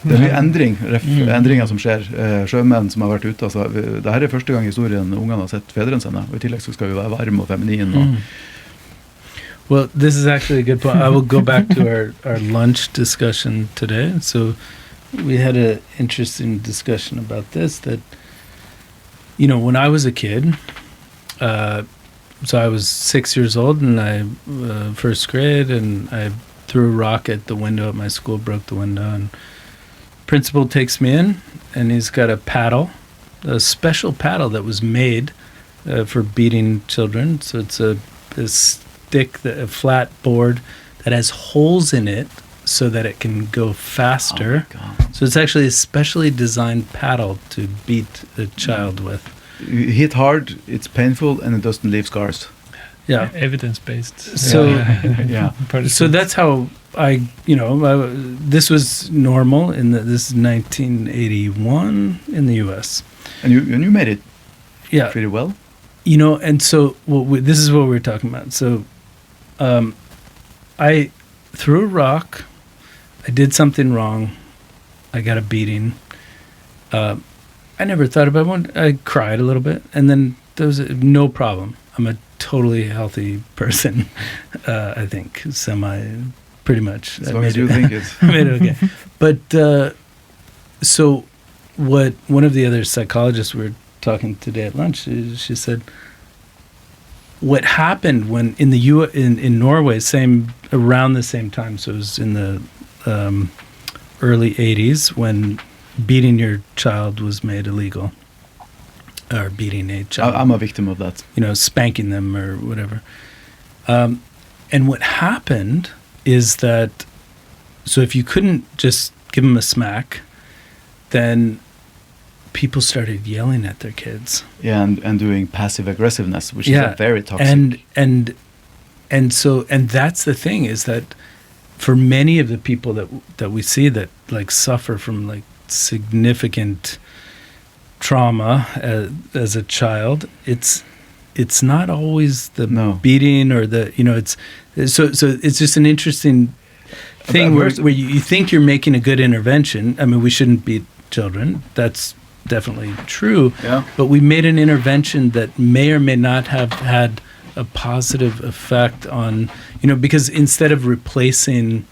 Det mye endringer som skjer, sjømenn som har vært ute, altså, det her første gang I historien ungene har sett fedrene sine, og I tillegg så skal vi være varme og feminin. Well, this is actually a good point. I will go back to our lunch discussion today. So we had an interesting discussion about this, that, when I was a kid, so I was 6 years old and I first grade, and I threw a rock at the window at my school, broke the window, and principal takes me in, and he's got a paddle, a special paddle that was made for beating children. So it's a stick, a flat board that has holes in it so that it can go faster. So it's actually a specially designed paddle to beat a child with. You hit hard, it's painful, and it doesn't leave scars. Yeah, evidence-based. So, yeah. So that's how this was normal this is 1981 in the U.S. And you made it pretty well. And so this is what we're talking about. So I threw a rock, I did something wrong, I got a beating. I never thought about one. I cried a little bit, and then there was no problem. I'm a totally healthy person, I think, pretty much. As long as you think it. I made it okay. But so what one of the other psychologists we were talking today at lunch, she said, what happened when in Norway, around the same time, so it was in the early 80s, when beating your child was made illegal, or beating a child. I'm a victim of that. Spanking them or whatever. And what happened is that, so if you couldn't just give them a smack, then people started yelling at their kids. Yeah, and doing passive aggressiveness, which is very toxic. And so that's the thing, is that for many of the people that we see that suffer from significant trauma as a child, it's not always the beating or the so it's just an interesting thing where you think you're making a good intervention. I mean, we shouldn't beat children, that's definitely true, but we made an intervention that may or may not have had a positive effect on, because instead of replacing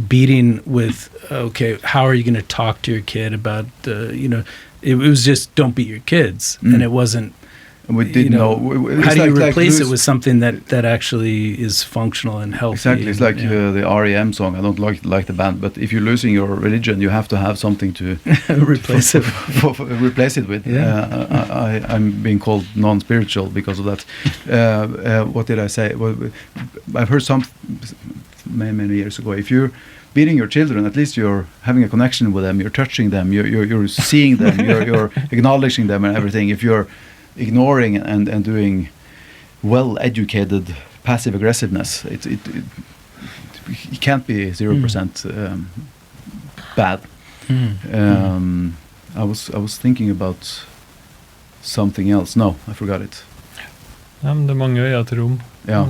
beating with, okay, how are you going to talk to your kid about, it was just don't beat your kids. And it wasn't, we didn't know. How do you replace it with something that actually is functional and healthy? Exactly, it's like the REM song. I don't like the band, but if you're losing your religion, you have to have something to replace it with. I'm being called non-spiritual because of that. What did I say? Well, I've heard many years ago, if you're beating your children, at least you're having a connection with them, you're touching them, you're seeing them, you're acknowledging them and everything. If you're ignoring and doing well-educated passive aggressiveness, it can't be 0% bad. I was thinking about something else. No, I forgot it. Ja, men det er mange øyer til rom. Ja.